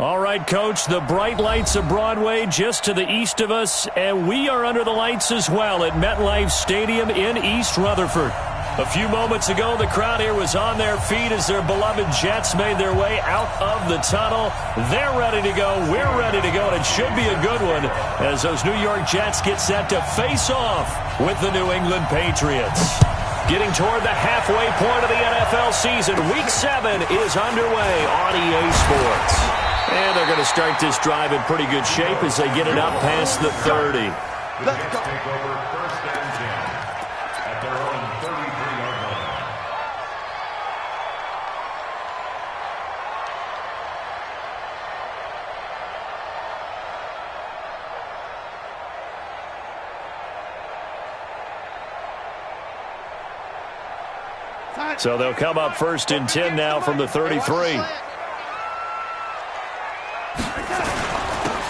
All right, Coach, the bright lights of Broadway just to the east of us, and we are under the lights as well at MetLife Stadium in East Rutherford. A few moments ago, the crowd here was on their feet as their beloved Jets made their way out of the tunnel. They're ready to go. We're ready to go, and it should be a good one as those New York Jets get set to face off with the New England Patriots. Getting toward the halfway point of the NFL season, Week 7 is underway on EA Sports. And they're going to start this drive in pretty good shape as they get it up past the 30. Let's go. Take over first and 10 at their own 33-yard line. So they'll come up first and 10 now from the 33.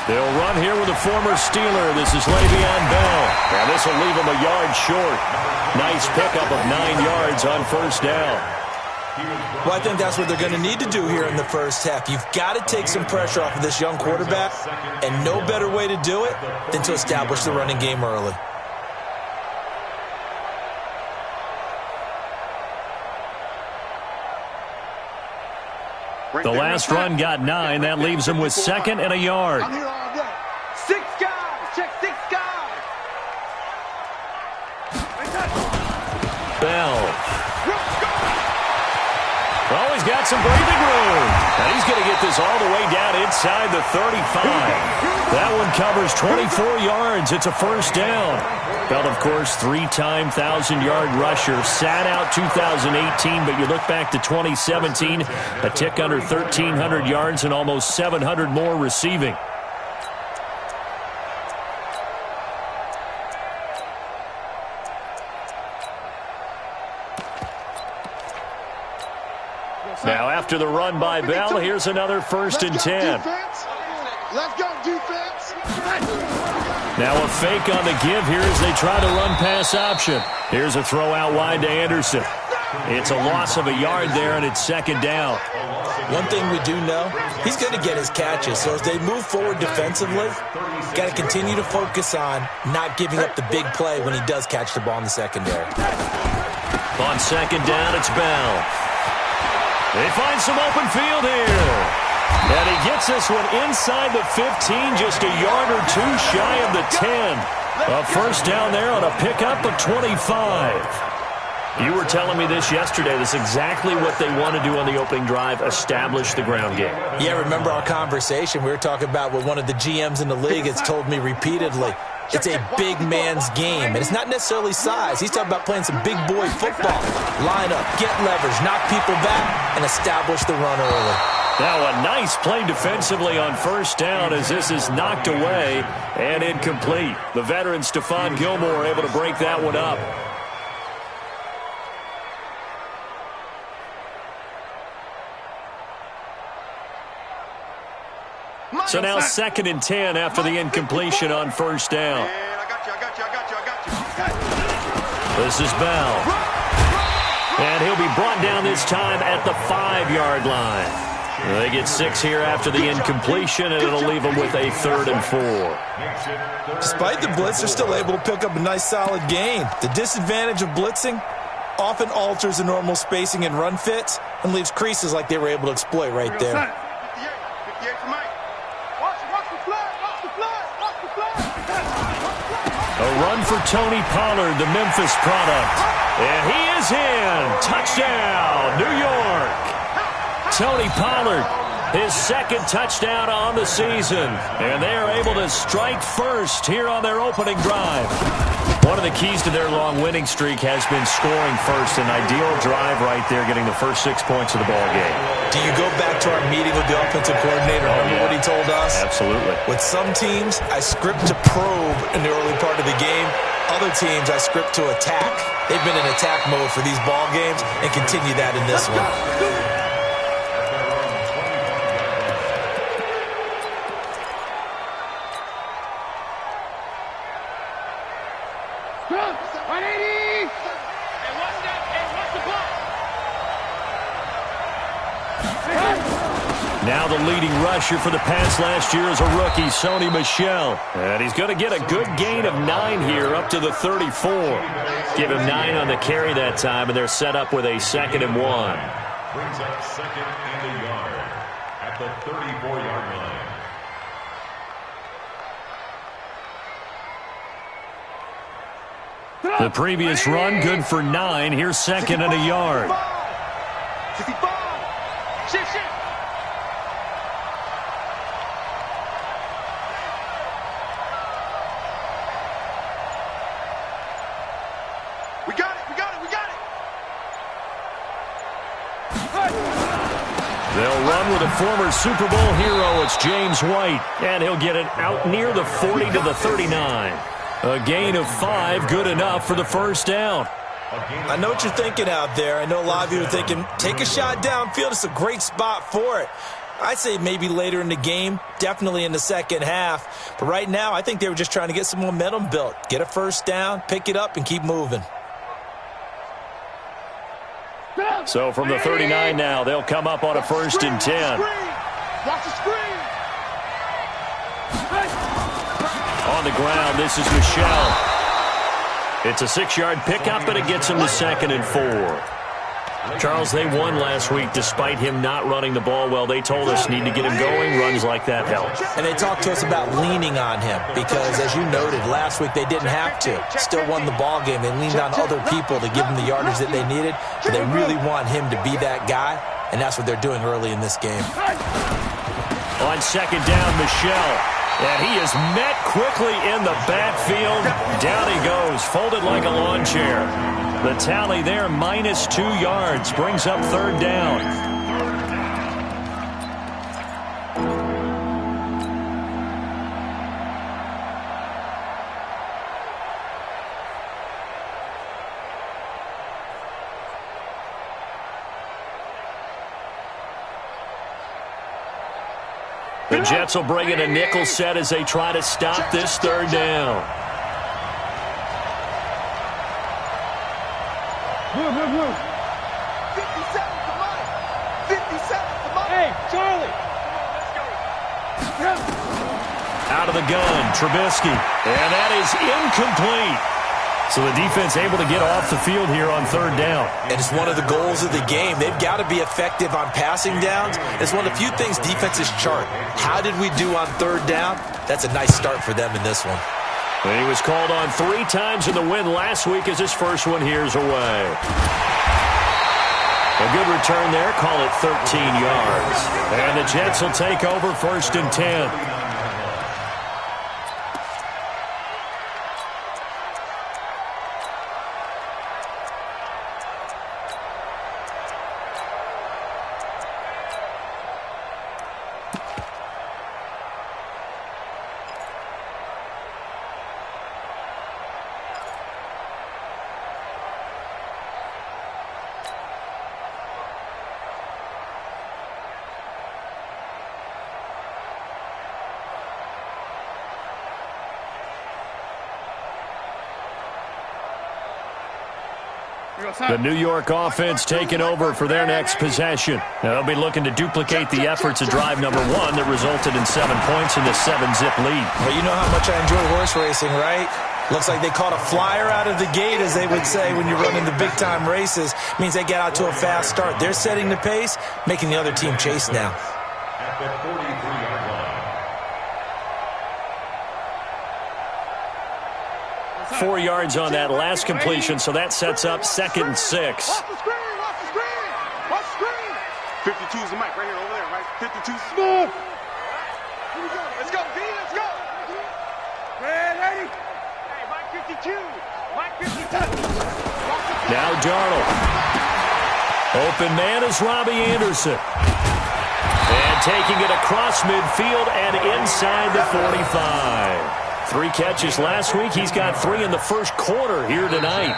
They'll run here with a former Steeler. This is Le'Veon Bell. And this will leave him a yard short. Nice pickup of 9 yards on first down. Well, I think that's what they're going to need to do here in the first half. You've got to take some pressure off of this young quarterback, and no better way to do it than to establish the running game early. The last run got 9. That leaves him with 2nd and a yard. 6 guys. Check 6 guys. Bell. Oh, he's got some breathing room. And he's going to get this all the way down inside the 35. That one covers 24 yards. It's a first down. Bell, of course, 3-time 1,000-yard rusher. Sat out 2018, but you look back to 2017, a tick under 1,300 yards and almost 700 more receiving. Now, after the run by Bell, here's another first and 10. Let's go, defense. Now a fake on the give here as they try to run pass option. Here's a throw out wide to Anderson. It's a loss of a yard there, and it's 2nd down. One thing we do know, he's going to get his catches. So as they move forward defensively, got to continue to focus on not giving up the big play when he does catch the ball in the secondary. On 2nd down, it's Bell. They find some open field here. And he gets this one inside the 15, just a yard or 2 shy of the 10. A first down there on a pickup of 25. You were telling me this yesterday. This is exactly what they want to do on the opening drive, establish the ground game. Yeah, remember our conversation? We were talking about what one of the GMs in the league has told me repeatedly. It's a big man's game, and it's not necessarily size. He's talking about playing some big boy football. Line up, get leverage, knock people back, and establish the run early. Now a nice play defensively on first down as this is knocked away and incomplete. The veteran Stephon Gilmore able to break that one up. So now 2nd and 10 after the incompletion on first down. This is Bell. And he'll be brought down this time at the 5-yard line. They get 6 here after the incompletion, and it'll leave them with a 3rd and 4. Despite the blitz, they're still able to pick up a nice solid gain. The disadvantage of blitzing often alters the normal spacing and run fits and leaves creases like they were able to exploit right there. A run for Tony Pollard, the Memphis product. And he is in. Touchdown, New York. Tony Pollard, his 2nd touchdown on the season. And they are able to strike first here on their opening drive. One of the keys to their long winning streak has been scoring first. An ideal drive right there, getting the first 6 points of the ball game. Do you go back to our meeting with the offensive coordinator? Remember what he told us? Absolutely. With some teams, I script to probe in the early part of the game. Other teams, I script to attack. They've been in attack mode for these ball games and continue that in this one. Now the leading rusher for the pass last year is a rookie, Sony Michel. And he's going to get a good gain of 9 here up to the 34. Give him 9 on the carry that time, and they're set up with a 2nd and 1. Brings up 2nd and a yard at the 34-yard line. The previous run, good for 9. Here's 2nd and a yard. 65. Shift, shift. We got it, we got it, we got it. They'll run with a former Super Bowl hero. It's James White, and he'll get it out near the 40 to the 39. A gain of 5, good enough for the first down. I know what you're thinking out there. I know a lot of you are thinking, take a shot downfield. It's a great spot for it. I'd say maybe later in the game, definitely in the second half. But right now, I think they were just trying to get some momentum built. Get a first down, pick it up, and keep moving. So from the 39 now, they'll come up on a 1st and 10. Watch the screen. On the ground, this is Michel. It's a 6-yard pickup, but it gets him to 2nd and 4. Charles, they won last week despite him not running the ball well. They told us need to get him going. Runs like that help. And they talked to us about leaning on him because, as you noted, last week they didn't have to. Still won the ball game. They leaned on other people to give them the yardage that they needed. But they really want him to be that guy, and that's what they're doing early in this game. On 2nd down, Michel. And he is met quickly in the backfield. Down he goes, folded like a lawn chair. The tally there, -2 yards, brings up 3rd down. The Jets will bring in a nickel set as they try to stop this 3rd down. Move. 57, come on. 57, come on. Hey, Charlie. Let's go. Out of the gun, Trubisky. And that is incomplete. So the defense able to get off the field here on 3rd down. And it's one of the goals of the game. They've got to be effective on passing downs. It's one of the few things defenses chart. How did we do on 3rd down? That's a nice start for them in this one. And he was called on 3 times in the win last week as his first one here's away. A good return there. Call it 13 yards. And the Jets will take over 1st and 10. The New York offense taking over for their next possession. They'll be looking to duplicate the efforts of drive number 1 that resulted in 7 points in the 7-zip lead. Well, you know how much I enjoy horse racing, right? Looks like they caught a flyer out of the gate, as they would say when you're running the big-time races. Means they get out to a fast start. They're setting the pace, making the other team chase now. At the 43-yard line. 4 yards on that last completion, so that sets up 2nd and 6. Watch the screen, watch the screen, watch the screen. 52's the mic right here, over there, right? 52 smooth. Here we go. Let's go, B, let's go. Ready? Hey, Mike 52. Mike 52. Now Darnold. Open man is Robbie Anderson. And taking it across midfield and inside the 45. 3 catches last week. He's got 3 in the first quarter here tonight.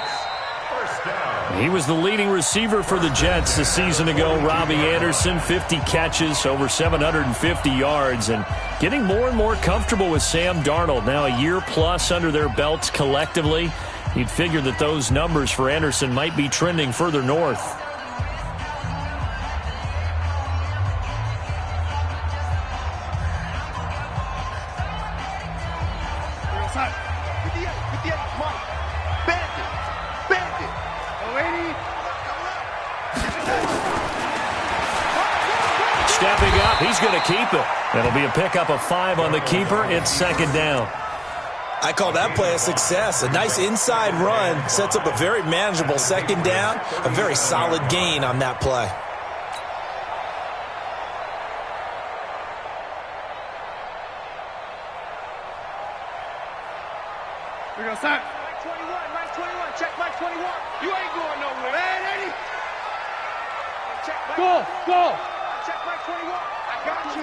He was the leading receiver for the Jets a season ago. Robbie Anderson, 50 catches, over 750 yards, and getting more and more comfortable with Sam Darnold. Now a year plus under their belts collectively. You'd figure that those numbers for Anderson might be trending further north. stepping up. He's going to keep it. It'll be a pickup of 5 on the keeper. It's second down. I call that play a success. A nice inside run sets up a very manageable second down. A very solid gain on that play. We're going to start. Mike 21. Check Mike 21. You ain't going nowhere. Man, Eddie. Check Mike. Go. Check Mike 21. I got you,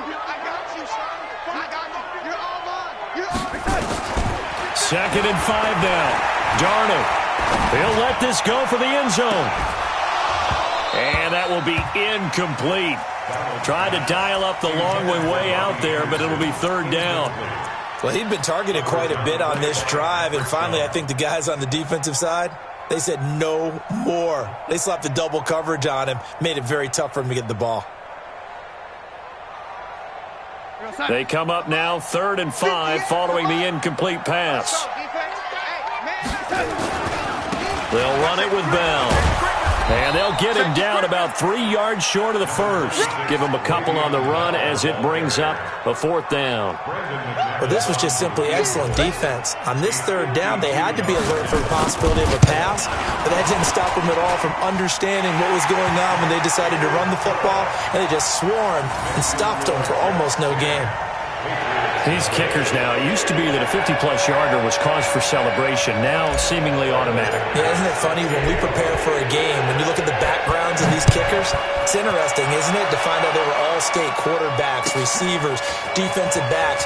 son. I got you. You're all mine. You're all mine. Second and 5 now. Darnold. He'll let this go for the end zone. And that will be incomplete. Tried to dial up the long way out there, but it'll be third down. Well, he'd been targeted quite a bit on this drive, and finally I think the guys on the defensive side, they said no more. They slapped the double coverage on him, made it very tough for him to get the ball. They come up now, 3rd and 5, following the incomplete pass. They'll run it with Bell. And they'll get him down about 3 yards short of the first. Give him a couple on the run as it brings up a 4th down. Well, this was just simply excellent defense. On this 3rd down, they had to be alert for the possibility of a pass, but that didn't stop them at all from understanding what was going on when they decided to run the football, and they just swarmed and stopped them for almost no gain. These kickers now, it used to be that a 50-plus yarder was cause for celebration, now seemingly automatic. Yeah, isn't it funny when we prepare for a game, when you look at the backgrounds of these kickers, it's interesting, isn't it, to find out they were all-state quarterbacks, receivers, defensive backs,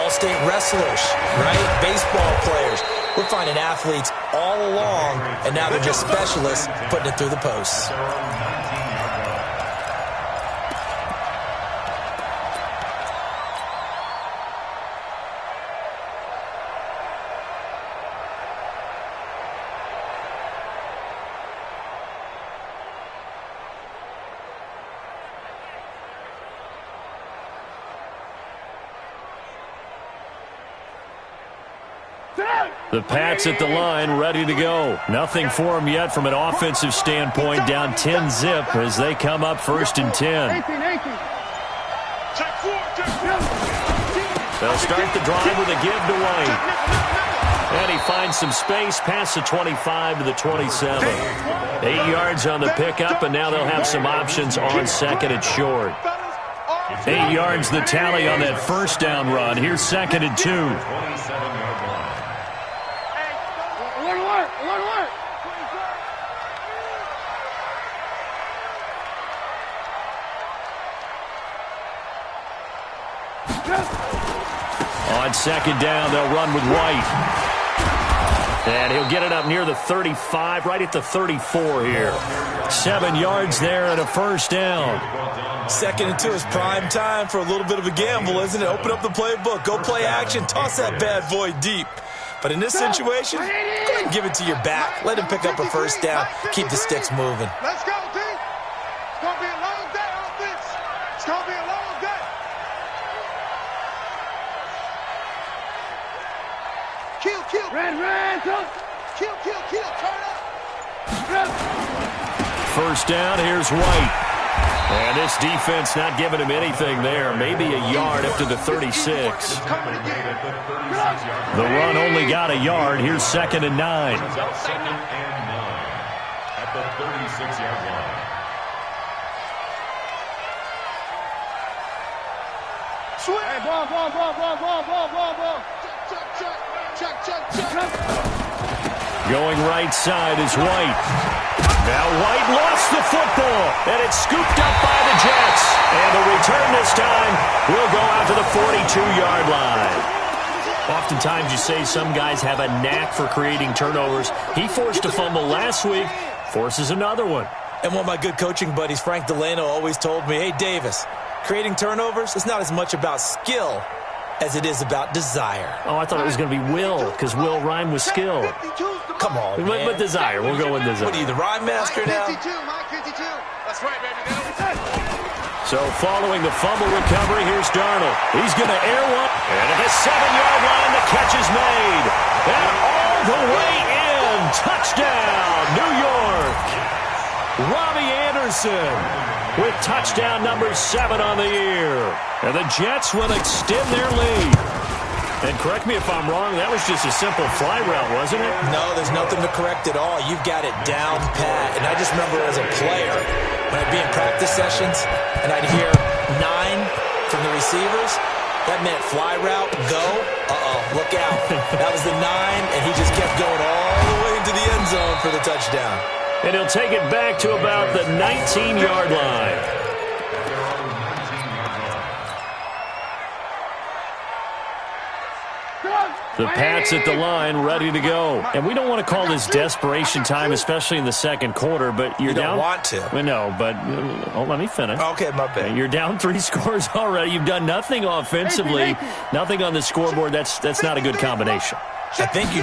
all-state wrestlers, right? Baseball players. We're finding athletes all along, and now they're just specialists putting it through the posts. The Pats at the line, ready to go. Nothing for them yet from an offensive standpoint, down 10-zip as they come up 1st and 10. They'll start the drive with a give to White. And he finds some space past the 25 to the 27. 8 yards on the pickup, and now they'll have some options on 2nd and short. 8 yards the tally on that 1st down run. Here's 2nd and 2. On 2nd down, they'll run with White. And he'll get it up near the 35, right at the 34 here. 7 yards there and a 1st down. 2nd and 2 is prime time for a little bit of a gamble, isn't it? Open up the playbook, go play action, toss that bad boy deep. But in this situation, go ahead and give it to your back. Let him pick up a 1st down, keep the sticks moving. Let's go, D. It's going to be a long day on this. It's going to be a long day. Kill. Red, kill. Turn up. 1st down, here's White. And this defense not giving him anything there. Maybe a yard up to the 36. The run only got a yard. Here's 2nd and 9. 2nd and 9 at the 36-yard line. Hey, ball. Check. Going right side is White. Now White lost the football, and it's scooped up by the Jets. And the return this time will go out to the 42-yard line. Oftentimes you say some guys have a knack for creating turnovers. He forced a fumble last week, forces another one. And one of my good coaching buddies, Frank Delano, always told me, hey, Davis, creating turnovers is not as much about skill as it is about desire. Oh, I thought it was going to be will, because will rhyme with skill. Come on, man. But desire. We'll go with desire. What are you, the rhyme master now? Mike 52. That's right, baby. So following the fumble recovery, here's Darnold. He's going to air one. And at the 7-yard line, the catch is made. And all the way in. Touchdown, New York. Robbie Anderson. with touchdown number 7 on the year. And the Jets will extend their lead. And correct me if I'm wrong, that was just a simple fly route, wasn't it? No, there's nothing to correct at all. You've got it down pat. And I just remember as a player, when I'd be in practice sessions and I'd hear 9 from the receivers, that meant fly route, go, look out. That was the 9, and he just kept going all the way into the end zone for the touchdown. And he'll take it back to about the 19-yard line. The Pats at the line, ready to go. And we don't want to call this desperation time, especially in the second quarter, but you're down. You don't want to. Well, no, but let me finish. Okay, my bad. You're down 3 scores already. You've done nothing offensively, nothing on the scoreboard. That's not a good combination. I think you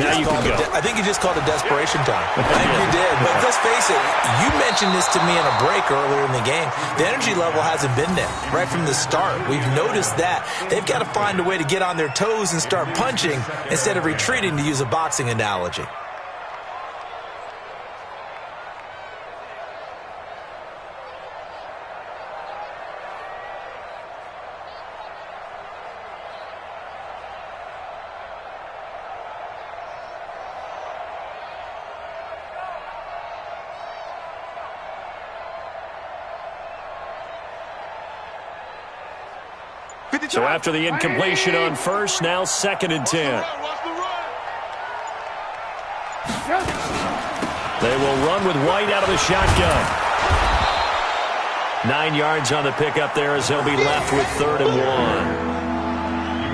just called it desperation time. I think you did. But let's face it, you mentioned this to me in a break earlier in the game. The energy level hasn't been there right from the start. We've noticed that. They've got to find a way to get on their toes and start punching instead of retreating, to use a boxing analogy. So after the incompletion on first, now 2nd and 10. They will run with White out of the shotgun. 9 yards on the pickup there as they'll be left with 3rd and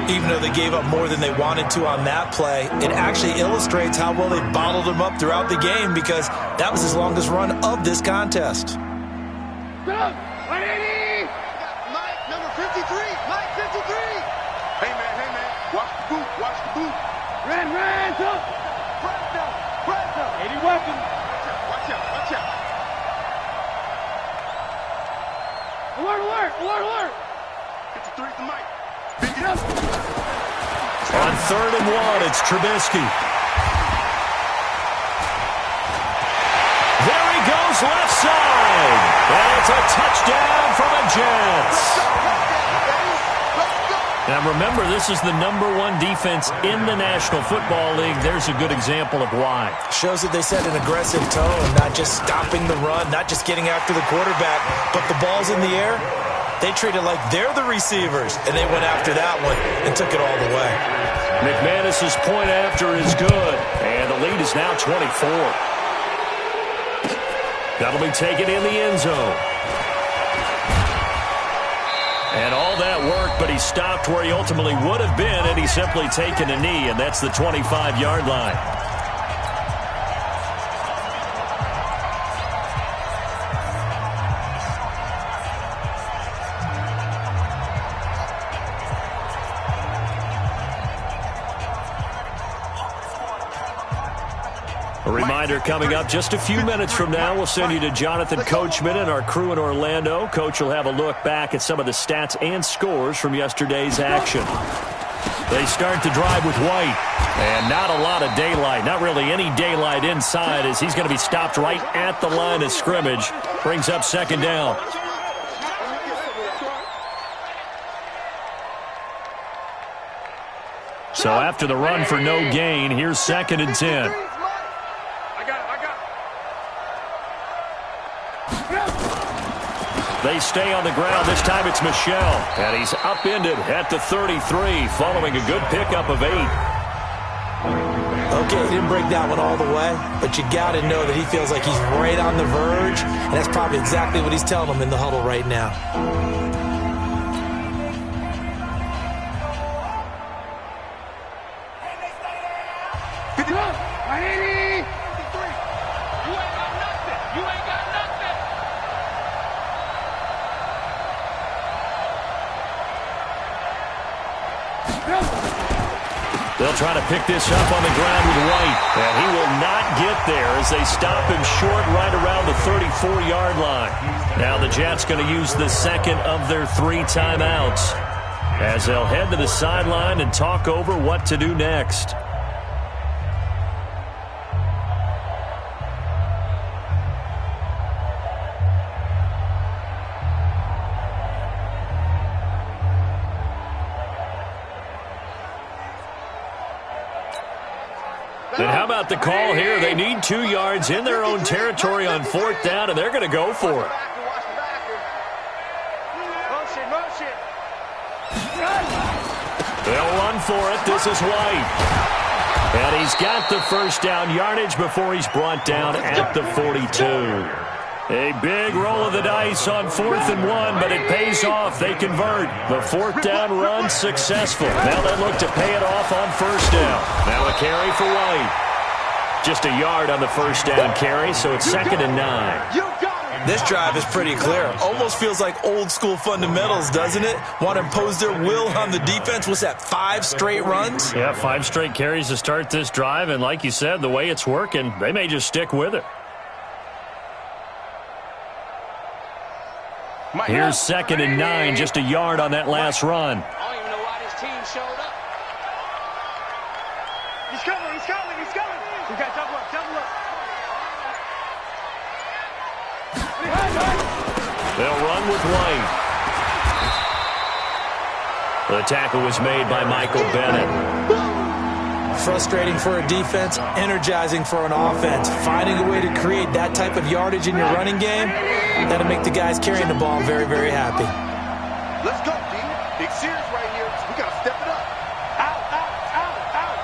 1. Even though they gave up more than they wanted to on that play, it actually illustrates how well they bottled them up throughout the game, because that was his longest run of this contest. Number 53, Mike 53. Hey man, watch the boot. Ran, jump. Press down. 80 weapon. Watch out. Alert. 53 to Mike. On 3rd and 1, it's Trubisky. There he goes, left side. And it's a touchdown for the Jets. Now remember, this is the number 1 defense in the National Football League. There's a good example of why. Shows that they set an aggressive tone, not just stopping the run, not just getting after the quarterback, but the ball's in the air. They treat it like they're the receivers, and they went after that one and took it all the way. McManus's point after is good, and the lead is now 24. That'll be taken in the end zone. And all that work, but he stopped where he ultimately would have been, and he's simply taken a knee, and that's the 25-yard line. A reminder coming up just a few minutes from now, we'll send you to Jonathan Coachman and our crew in Orlando. Coach will have a look back at some of the stats and scores from yesterday's action. They start the drive with White. And not a lot of daylight, not really any daylight inside, as he's going to be stopped right at the line of scrimmage. Brings up 2nd down. So after the run for no gain, here's 2nd and 10. They stay on the ground. This time it's Michel. And he's upended at the 33 following a good pickup of 8. Okay, he didn't break that one all the way, but you got to know that he feels like he's right on the verge, and that's probably exactly what he's telling them in the huddle right now. They'll try to pick this up on the ground with White, and he will not get there as they stop him short right around the 34-yard line. Now the Jets going to use the 2nd of their 3 timeouts as they'll head to the sideline and talk over what to do next. And how about the call here? They need 2 yards in their own territory on 4th down, and they're going to go for it. They'll run for it. This is White. And he's got the first down yardage before he's brought down at the 42. A big roll of the dice on 4th and 1, but it pays off. They convert. The 4th down run successful. Now they look to pay it off on 1st down. Now a carry for White. Just a yard on the 1st down carry, so it's 2nd and 9. This drive is pretty clear. Almost feels like old school fundamentals, doesn't it? Want to impose their will on the defense. What's that, 5 straight runs? Yeah, 5 straight carries to start this drive, and like you said, the way it's working, they may just stick with it. Here's 2nd and 9, just a yard on that last run. I don't even know why this team showed up. He's coming, he's coming, he's coming. We got double up, double up. They'll run with White. The tackle was made by Michael Bennett. Frustrating for a defense, energizing for an offense. Finding a way to create that type of yardage in your running game, that'll make the guys carrying the ball very, very happy. Let's go, D. Big series right here. We got to step it up. Out, out, out, out.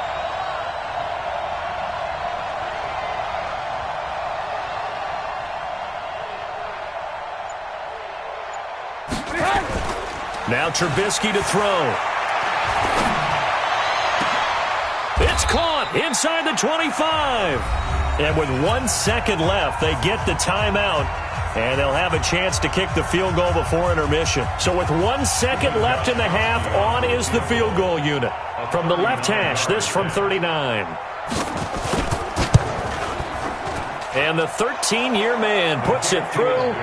Now Trubisky to throw. It's caught inside the 25. And with 1 second left, they get the timeout. And they'll have a chance to kick the field goal before intermission. So with 1 second left in the half, on is the field goal unit. From the left hash, this from 39. And the 13-year man puts it through.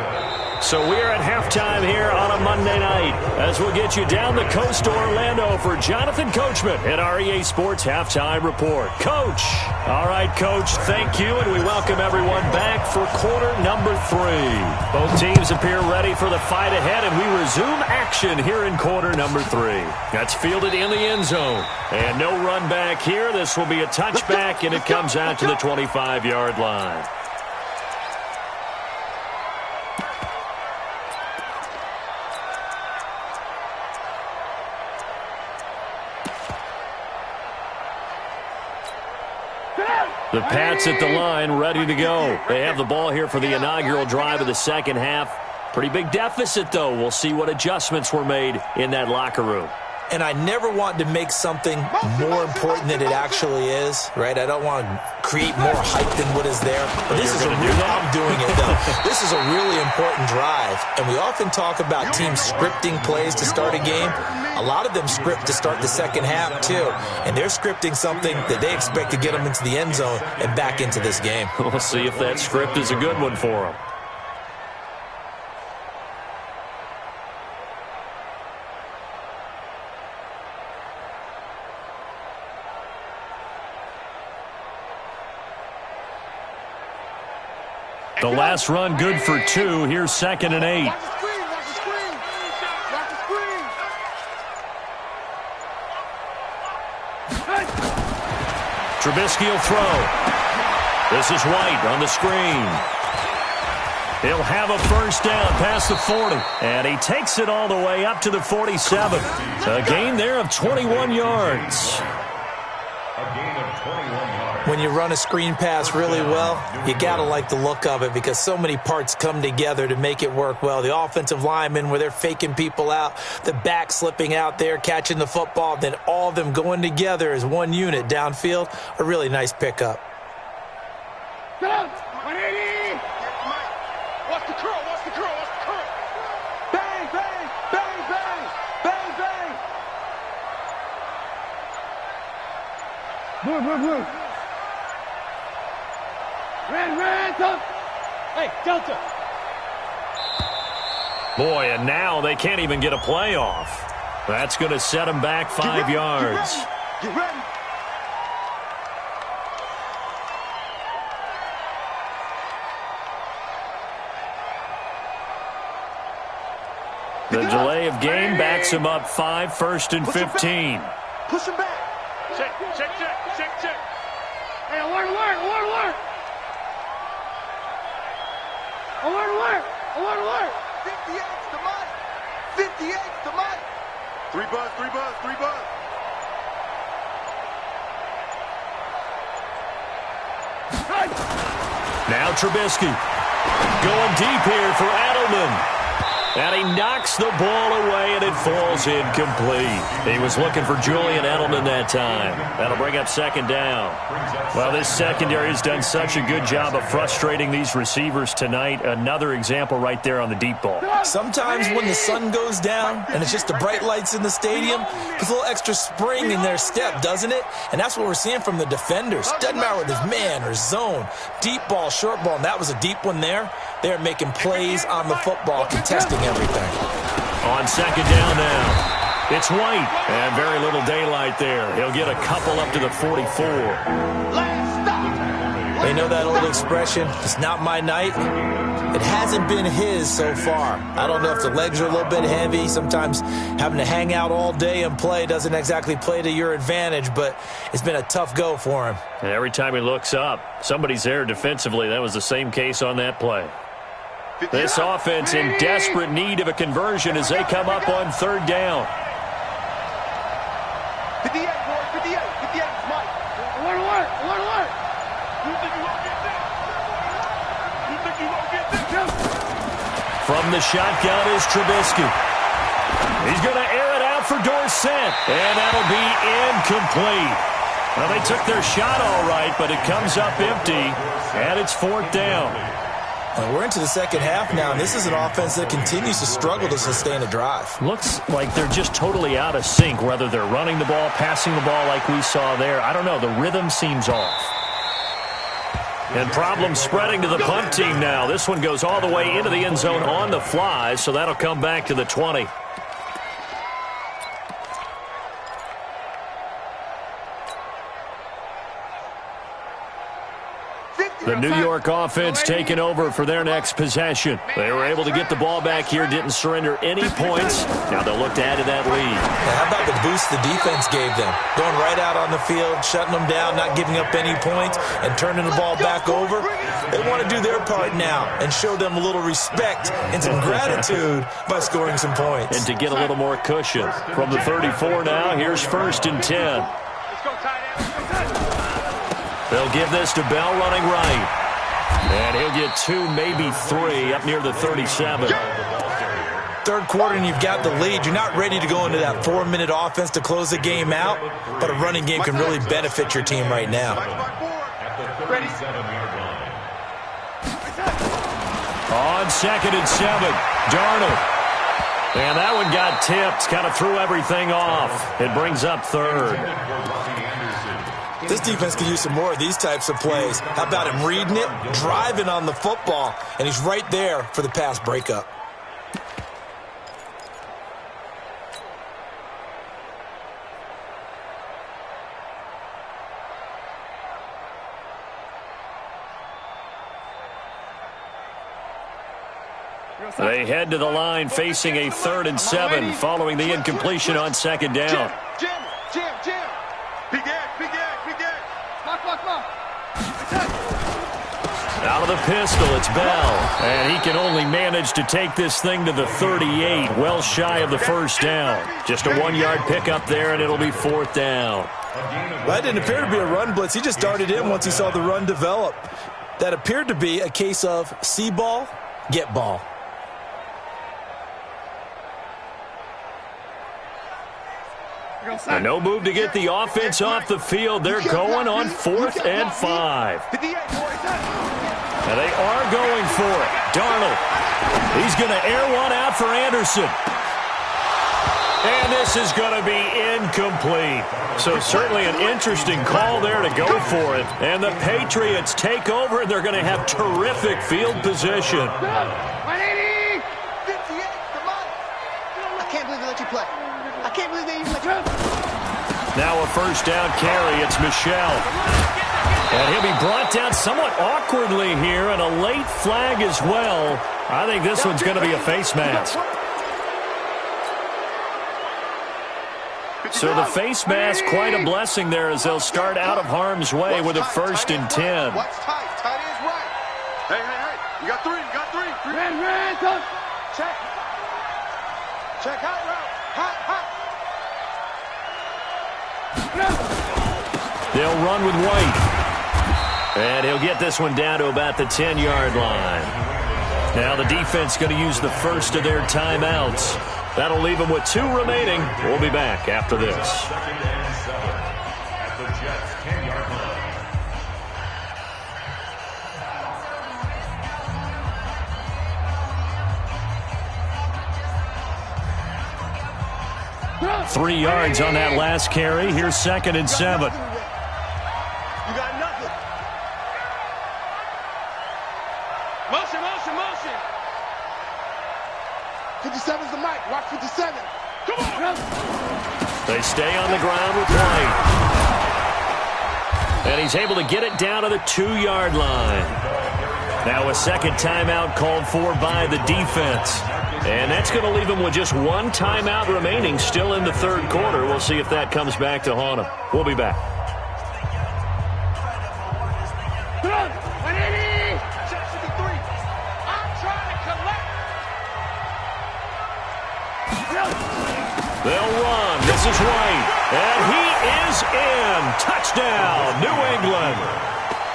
So we're at halftime here on a Monday night as we'll get you down the coast to Orlando for Jonathan Coachman at our EA Sports Halftime Report. Coach. All right, Coach, thank you, and we welcome everyone back for quarter number 3. Both teams appear ready for the fight ahead, and we resume action here in quarter number 3. That's fielded in the end zone. And no run back here. This will be a touchback, and it comes out to the 25-yard line. The Pats at the line, ready to go. They have the ball here for the inaugural drive of the second half. Pretty big deficit, though. We'll see what adjustments were made in that locker room. And I never want to make something more important than it actually is, right? I don't want to create more hype than what is there. But this is I'm doing it, though. This is a really important drive. And we often talk about teams scripting plays to start a game. A lot of them script to start the second half, too. And they're scripting something that they expect to get them into the end zone and back into this game. We'll see if that script is a good one for them. The last run good for 2. Here's 2nd and 8. Trubisky will throw. This is White on the screen. He'll have a first down past the 40. And he takes it all the way up to the 47. A gain there of 21 yards. A gain of 21 yards. When you run a screen pass really well, you got to like the look of it because so many parts come together to make it work well. The offensive linemen, where they're faking people out, the back slipping out there, catching the football, then all of them going together as one unit downfield. A really nice pickup. 180! What's the curl? What's the curl? What's the curl? Bang, bang, bang, bang, bang, bang. Move, move, move. Red, Delta. Hey, Delta. Boy, and now they can't even get a play off. That's going to set them back 5 yards. Get ready. The delay of game backs him up 1st and 15. Push him back. Check, check, check, check, check. Hey, alert, alert, alert, alert. Alert, alert, alert, alert. 58's the money. 58's the money. 3 buzz, 3 buzz, 3 buzz. Now Trubisky going deep here for Edelman. And he knocks the ball away, and it falls incomplete. He was looking for Julian Edelman that time. That'll bring up second down. Well, this secondary has done such a good job of frustrating these receivers tonight. Another example right there on the deep ball. Sometimes when the sun goes down and it's just the bright lights in the stadium, puts a little extra spring in their step, doesn't it? And that's what we're seeing from the defenders. Doesn't matter whether it's man or zone, deep ball, short ball, and that was a deep one there. They're making plays on the football, contesting everything. On second down now, it's White, and very little daylight there. He'll get a couple up to the 44. They know that old expression, it's not my night. It hasn't been his so far. I don't know if the legs are a little bit heavy. Sometimes having to hang out all day and play doesn't exactly play to your advantage, but it's been a tough go for him. And every time he looks up, somebody's there defensively. That was the same case on that play. This offense in desperate need of a conversion as they come up on third down. 58, boys, 58, 58, Mike. Alert, alert, alert, alert. You think you won't get this? You think you won't get this? From the shotgun is Trubisky. He's going to air it out for Dorsett, and that'll be incomplete. Well, they took their shot all right, but it comes up empty, and it's fourth down. And we're into the second half now, and this is an offense that continues to struggle to sustain a drive. Looks like they're just totally out of sync, whether they're running the ball, passing the ball like we saw there. I don't know. The rhythm seems off. And problems spreading to the punt team now. This one goes all the way into the end zone on the fly, so that'll come back to the 20. The New York offense taking over for their next possession. They were able to get the ball back here, didn't surrender any points. Now they'll look to add to that lead. Now, how about the boost the defense gave them? Going right out on the field, shutting them down, not giving up any points, and turning the ball back over. They want to do their part now and show them a little respect and some gratitude by scoring some points. And to get a little more cushion. From the 34 now, here's first and 10. Let's go, tight end. They'll give this to Bell running right. And he'll get 2, maybe 3 up near the 37. Third quarter and you've got the lead. You're not ready to go into that 4-minute offense to close the game out, but a running game can really benefit your team right now. On second and 7, Darnold. And that one got tipped, kind of threw everything off. It brings up third. This defense could use some more of these types of plays. How about him reading it, driving on the football, and he's right there for the pass breakup. They head to the line facing a 3rd and 7 following the incompletion on second down. Jam, jam, jam. Big egg, big egg, big egg. Come on. Out of the pistol, it's Bell. And he can only manage to take this thing to the 38, well shy of the first down. Just a 1-yard pickup there, and it'll be 4th down. Well, that didn't appear to be a run blitz. He just darted in once he saw the run develop. That appeared to be a case of see ball, get ball. And no move to get the offense off the field. They're going on 4th and 5. And they are going for it. Darnold. He's going to air one out for Anderson. And this is going to be incomplete. So certainly an interesting call there to go for it. And the Patriots take over, and they're going to have terrific field position. 180! 58, come on! I can't believe they let you play. I can't believe they even let you play. Now a first down carry. It's Michel. And he'll be brought down somewhat awkwardly here, and a late flag as well. I think this one's going to be a face mask. So the face mask, quite a blessing there as they'll start out of harm's way with a 1st and 10. Watch tight. Tight is right. Hey. You got three. Red, check. Check hot route. Hot. They'll run with White. And he'll get this one down to about the 10-yard line. Now the defense going to use the first of their timeouts. That'll leave them with 2 remaining. We'll be back after this. 2nd and 7 at the Jets' 10-yard line. 3 yards on that last carry. Here's 2nd and 7. You got nothing. Motion. 57's the mic. Watch 57. Come on. They stay on the ground with White. And he's able to get it down to the 2-yard line. Now a second timeout called for by the defense. And that's going to leave him with just 1 timeout remaining still in the 3rd quarter. We'll see if that comes back to haunt him. We'll be back. They'll run. This is White. And he is in. Touchdown, New England.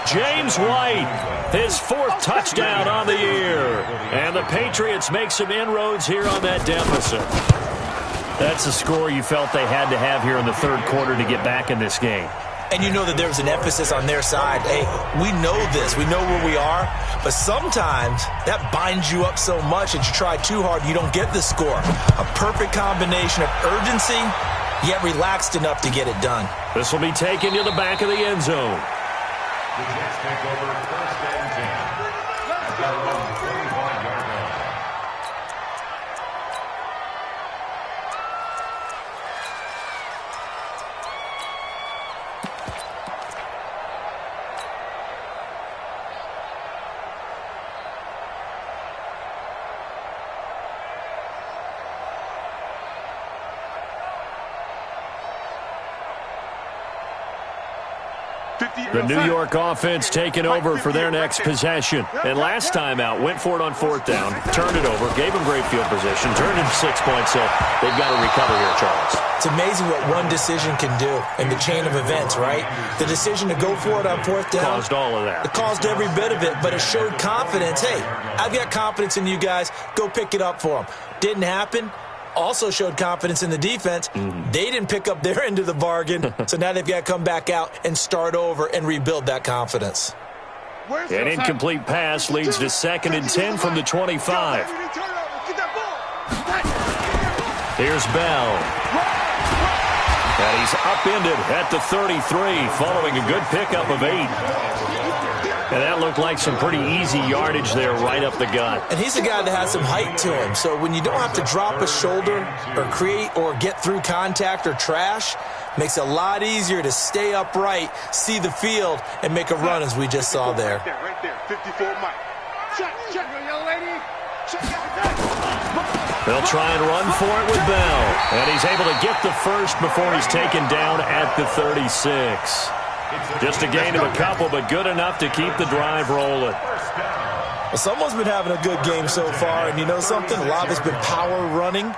James White, his 4th touchdown on the year. And the Patriots make some inroads here on that deficit. That's a score you felt they had to have here in the 3rd quarter to get back in this game. And you know that there was an emphasis on their side. Hey, we know this. We know where we are. But sometimes that binds you up so much that you try too hard, you don't get the score. A perfect combination of urgency, yet relaxed enough to get it done. This will be taken to the back of the end zone. The Jets take over 1st and 10 at their own 45-yard line. The New York offense taking over for their next possession. And last time out, went for it on 4th down, turned it over, gave them great field position, turned into 6 points, so they've got to recover here, Charles. It's amazing what one decision can do in the chain of events, right? The decision to go for it on 4th down. Caused all of that. It caused every bit of it, but it showed confidence. Hey, I've got confidence in you guys. Go pick it up for them. Didn't happen. Also showed confidence in the defense. They didn't pick up their end of the bargain, so now they've got to come back out and start over and rebuild that confidence. An incomplete pass leads to 2nd and 10 from the 25. Here's Bell. And he's upended at the 33 following a good pickup of 8. And that looked like some pretty easy yardage there right up the gut. And he's a guy that has some height to him. So when you don't have to drop a shoulder or create or get through contact or trash, makes it a lot easier to stay upright, see the field, and make a run as we just saw there. Right there, 54 Mike. Check, young lady. They'll try and run for it with Bell. And he's able to get the first before he's taken down at the 36. Just a gain of a couple, but good enough to keep the drive rolling. Well, someone's been having a good game so far, and you know something? A lot of it's been power running.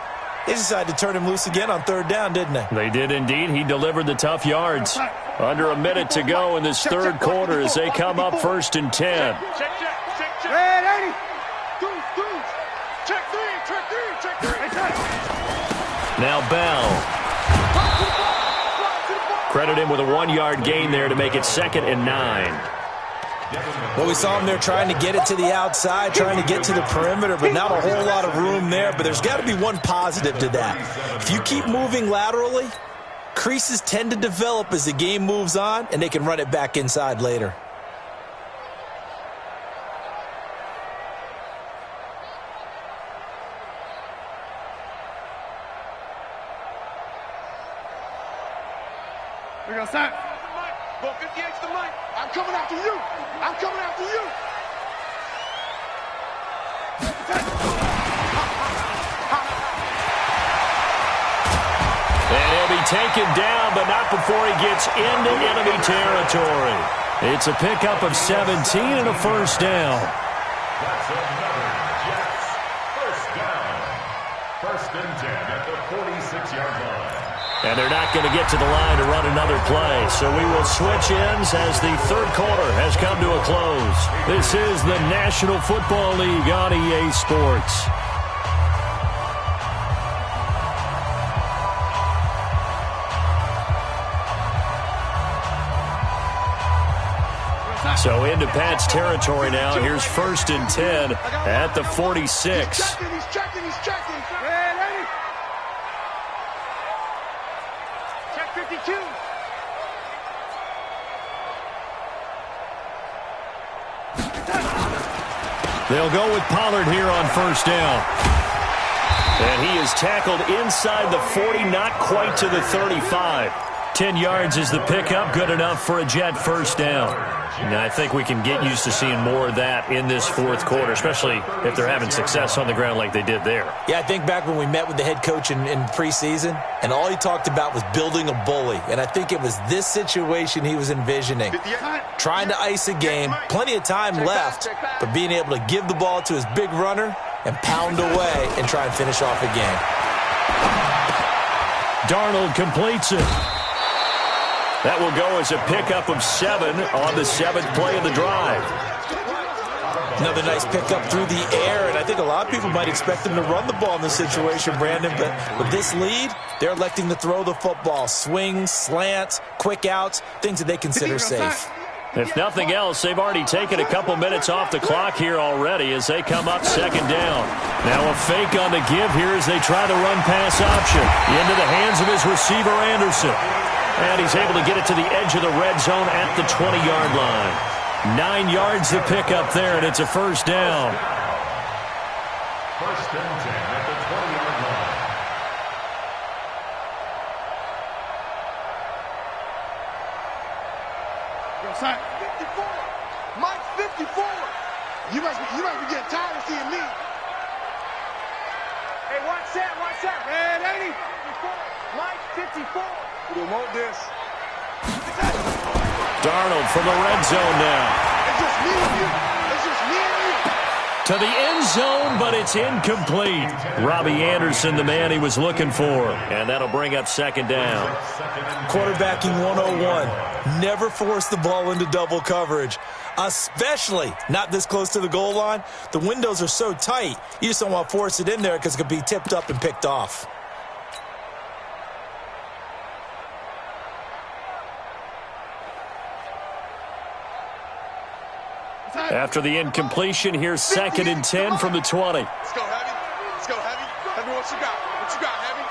They decided to turn him loose again on 3rd down, didn't they? They did indeed. He delivered the tough yards. Under a minute to go in this 3rd quarter as they come up 1st and 10. Check. Red 80. Dudes. Check three. Now Bell. Credit him with a 1-yard gain there to make it 2nd and 9. Well, we saw him there trying to get it to the outside, trying to get to the perimeter, but not a whole lot of room there. But there's got to be one positive to that. If you keep moving laterally, creases tend to develop as the game moves on, and they can run it back inside later. We're going to start. Go 58 to the mic. I'm coming after you. And he'll be taken down, but not before he gets into enemy territory. It's a pickup of 17 and a first down. That's another Jets first down. First and 10 at the 46-yard line. And they're not going to get to the line to run another play. So we will switch ends as the third quarter has come to a close. This is the National Football League on EA Sports. So into Pat's territory now. Here's first and 10 at the 46. He's checking. Ready? Check 52. They'll go with Pollard here on first down. And he is tackled inside the 40, not quite to the 35. 10 yards is the pickup, good enough for a Jet first down. Now, I think we can get used to seeing more of that in this fourth quarter, especially if they're having success on the ground like they did there. Yeah, I think back when we met with the head coach in preseason, and all he talked about was building a bully. And I think it was this situation he was envisioning. Trying to ice a game, plenty of time left, but being able to give the ball to his big runner and pound away and try and finish off a game. Darnold completes it. That will go as a pickup of 7 on the 7th play of the drive. Another nice pickup through the air, and I think a lot of people might expect them to run the ball in this situation, Brandon, but with this lead, they're electing to throw the football. Swings, slants, quick outs, things that they consider safe. If nothing else, they've already taken a couple minutes off the clock here already as they come up second down. Now a fake on the give here as they try the run-pass option. Into the hands of his receiver, Anderson. And he's able to get it to the edge of the red zone at the 20-yard line. 9 yards to pick up there, and it's a first down. First and 10 at the 20-yard line. Yo, son, 54. Mike's 54. You must be getting tired of seeing me. Hey, watch that. Red 80. Mike's 54. We don't want this. Darnold from the red zone now. It's just me and you. To the end zone, but it's incomplete. Robbie Anderson, the man he was looking for. And that'll bring up second down. Quarterbacking 101. Never force the ball into double coverage, especially not this close to the goal line. The windows are so tight, you just don't want to force it in there because it could be tipped up and picked off. After the incompletion, here's second and 10 from the 20. Let's go, Heavy. Heavy, what you got? Heavy?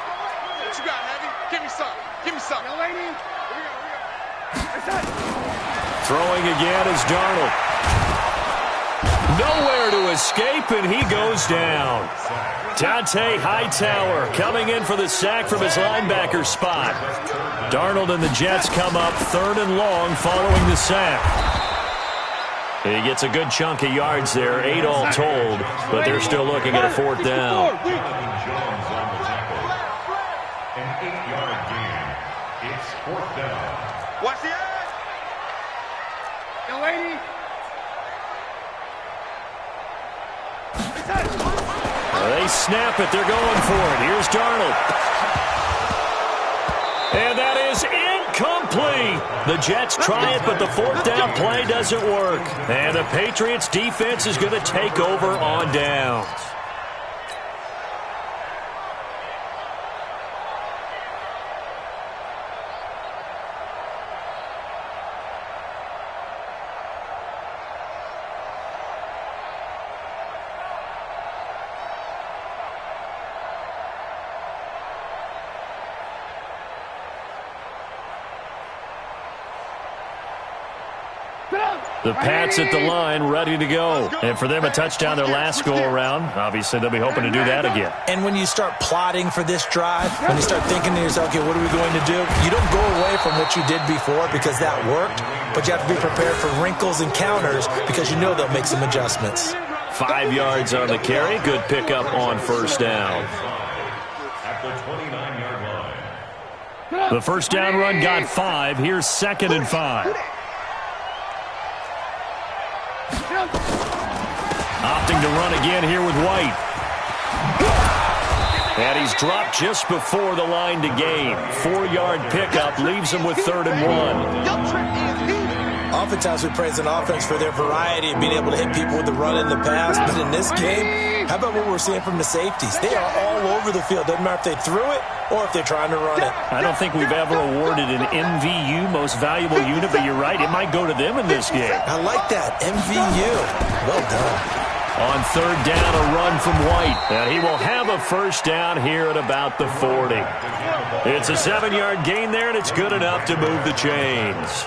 What you got, Heavy? Give me some. Yo, lady. Here we go. Throwing again is Darnold. Nowhere to escape, and he goes down. Dante Hightower coming in for the sack from his linebacker spot. Darnold and the Jets come up third and long following the sack. He gets a good chunk of yards there, 8 all told, but they're still looking at a fourth down. Jones on the tackle. An 8-yard gain. It's fourth down. Watch the edge. Yo, lady. They snap it. They're going for it. Here's Darnold. And that is incomplete. The Jets try it, but the fourth down play doesn't work. And the Patriots defense is going to take over on downs. The Pats at the line, ready to go. And for them, a touchdown their last go-around. Obviously, they'll be hoping to do that again. And when you start plotting for this drive, when you start thinking to yourself, okay, what are we going to do? You don't go away from what you did before because that worked, but you have to be prepared for wrinkles and counters because you know they'll make some adjustments. 5 yards on the carry. Good pickup on first down. At the 29-yard line. The first down run got 5. Here's 2nd and 5. Opting to run again here with White. And he's dropped just before the line to gain. 4-yard pickup leaves him with 3rd and 1. Oftentimes we praise an offense for their variety of being able to hit people with the run and the pass. But in this game, how about what we're seeing from the safeties? They are all over the field. Doesn't matter if they threw it or if they're trying to run it. I don't think we've ever awarded an MVU, most valuable unit, but you're right. It might go to them in this game. I like that. MVU. Well done. On 3rd down, a run from White. And he will have a first down here at about the 40. It's a 7-yard gain there, and it's good enough to move the chains.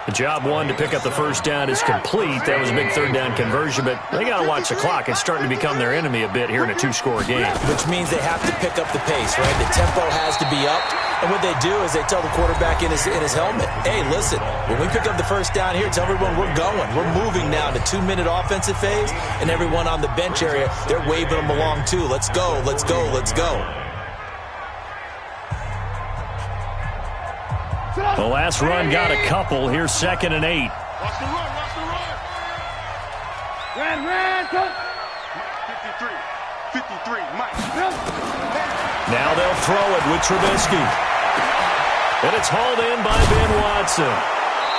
The job one to pick up the first down is complete. That was a big 3rd down conversion, but they got to watch the clock. It's starting to become their enemy a bit here in a 2-score game. Which means they have to pick up the pace, right? The tempo has to be up. And what they do is they tell the quarterback in his helmet, hey, listen, when we pick up the first down here, tell everyone we're going. We're moving now to 2-minute offensive phase, and everyone on the bench area, they're waving them along too. Let's go, let's go, let's go. The last run got a couple. Here's 2nd and 8. Watch the run, watch the run. Ran, cut. 53, Mike. Now they'll throw it with Trubisky. And it's hauled in by Ben Watson.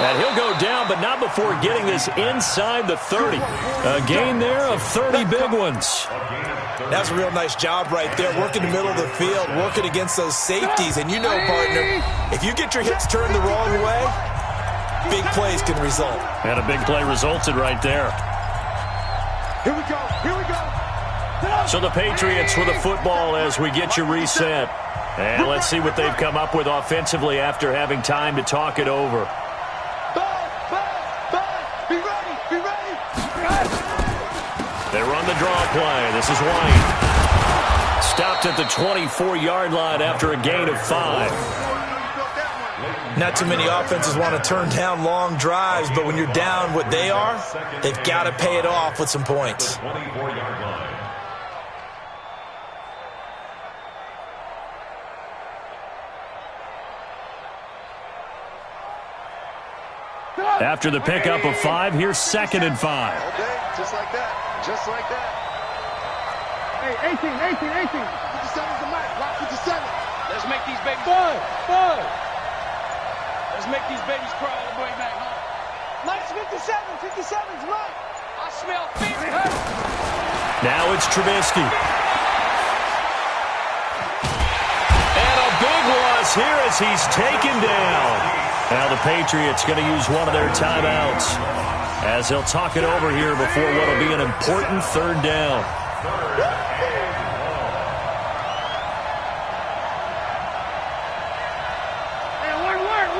And he'll go down, but not before getting this inside the 30. A gain there of 30 big ones. That's a real nice job right there, working the middle of the field, working against those safeties. And you know, partner, if you get your hips turned the wrong way, big plays can result. And a big play resulted right there. Here we go, here we go. So the Patriots with a football as we get you reset. And let's see what they've come up with offensively after having time to talk it over. Be ready, be ready. They run the draw play. This is White. Stopped at the 24-yard line after a gain of 5. Not too many offenses want to turn down long drives, but when you're down what they are, they've got to pay it off with some points. 24-yard line. After the pickup of 5, here's 2nd and 5. Okay, just like that, just like that. Hey, 18. 57's the mic, rock 57. Let's make these babies Bud. Let's make these babies crawl all the way back home. Nice 57's mic. I smell fear. Now it's Trubisky. And a big loss here as he's taken down. Now the Patriots going to use one of their timeouts as they'll talk it over here before what will be an important 3rd down. Hey, one word.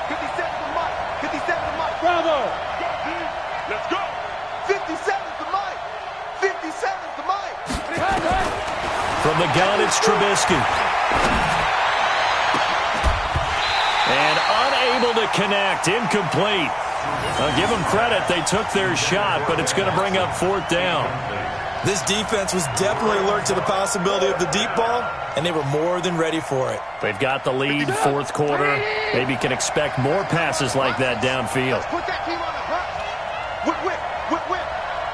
57's the mic. 57's the mic. Bravo. Let's go. 57's the mic. 57's the mic. From the gun, it's Trubisky. And unable to connect, incomplete. I'll give them credit, they took their shot, but it's going to bring up 4th down. This defense was definitely alert to the possibility of the deep ball, and they were more than ready for it. They've got the lead, 4th quarter. Maybe can expect more passes like that downfield. Put that team on the hunt. Whip.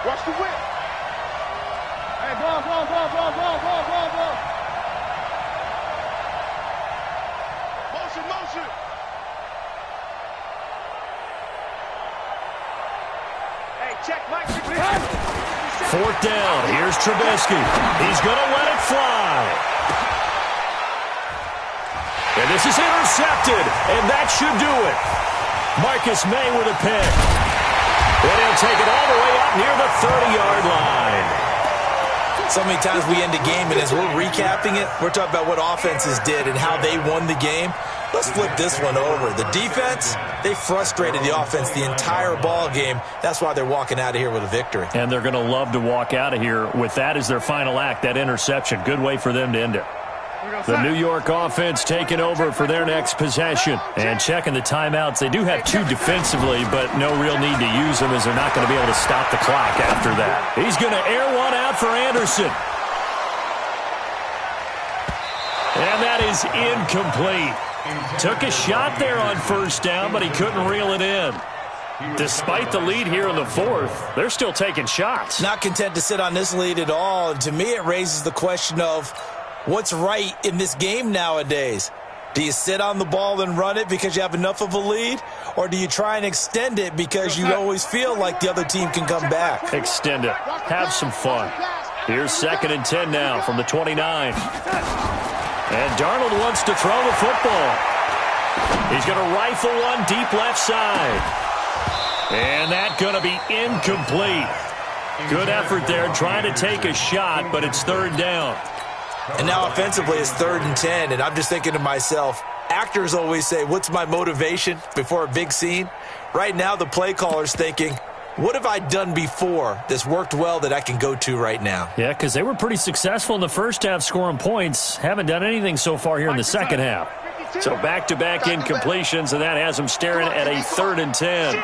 Watch the whip. Hey, ball. Motion. Hey, check, Mike. 4th down. Here's Trubisky. He's going to let it fly. And this is intercepted, and that should do it. Marcus May with a pick. And he'll take it all the way up near the 30-yard line. So many times we end a game, and as we're recapping it, we're talking about what offenses did and how they won the game. Let's flip this one over. The defense, they frustrated the offense the entire ball game. That's why they're walking out of here with a victory. And they're going to love to walk out of here with that as their final act, that interception. Good way for them to end it. The New York offense taking over for their next possession. And checking the timeouts. They do have 2 defensively, but no real need to use them as they're not going to be able to stop the clock after that. He's going to air one out for Anderson. And that is incomplete. Took a shot there on first down, but he couldn't reel it in. Despite the lead here in the fourth, they're still taking shots. Not content to sit on this lead at all. And to me, it raises the question of what's right in this game nowadays. Do you sit on the ball and run it because you have enough of a lead? Or do you try and extend it because you always feel like the other team can come back? Extend it. Have some fun. Here's 2nd and 10 now from the 29. And Darnold wants to throw the football. He's going to rifle one deep left side. And that's going to be incomplete. Good effort there trying to take a shot, but it's 3rd down. And now offensively it's 3rd and 10, and I'm just thinking to myself, actors always say, what's my motivation before a big scene? Right now the play caller's thinking, what have I done before that's worked well that I can go to right now? Yeah, because they were pretty successful in the first half scoring points. Haven't done anything so far here in the second half. So back-to-back incompletions, and that has them staring at a 3rd and 10.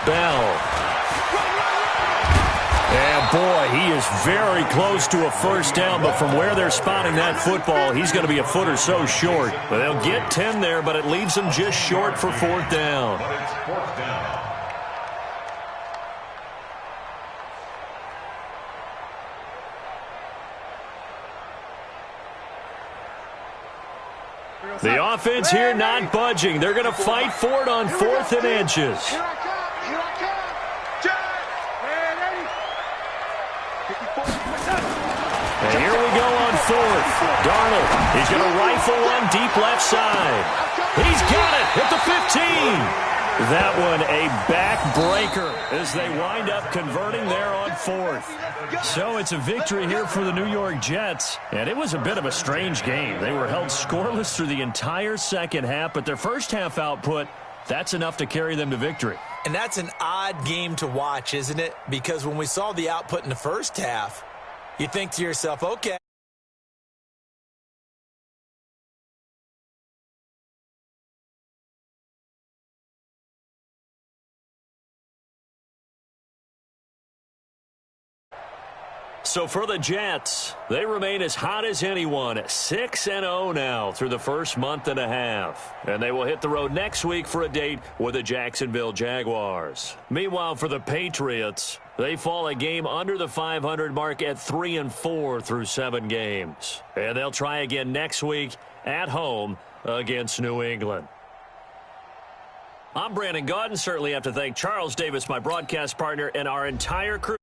Bell. And boy, he is very close to a first down, but from where they're spotting that football, he's going to be a foot or so short. But they'll get 10 there, but it leaves them just short for 4th down. But it's 4th down. The offense here not budging. They're going to fight for it on 4th and inches. And here we go on 4th. Darnold, he's going to rifle one deep left side. He's got it at the 15. That one a backbreaker as they wind up converting there on 4th. So it's a victory here for the New York Jets. And it was a bit of a strange game. They were held scoreless through the entire second half, but their first half output, that's enough to carry them to victory. And that's an odd game to watch, isn't it? Because when we saw the output in the first half, you think to yourself, okay. So for the Jets, they remain as hot as anyone, 6-0 now through the first month and a half. And they will hit the road next week for a date with the Jacksonville Jaguars. Meanwhile, for the Patriots, they fall a game under the 500 mark at 3-4 through 7 games. And they'll try again next week at home against New England. I'm Brandon Gaudin. Certainly have to thank Charles Davis, my broadcast partner, and our entire crew.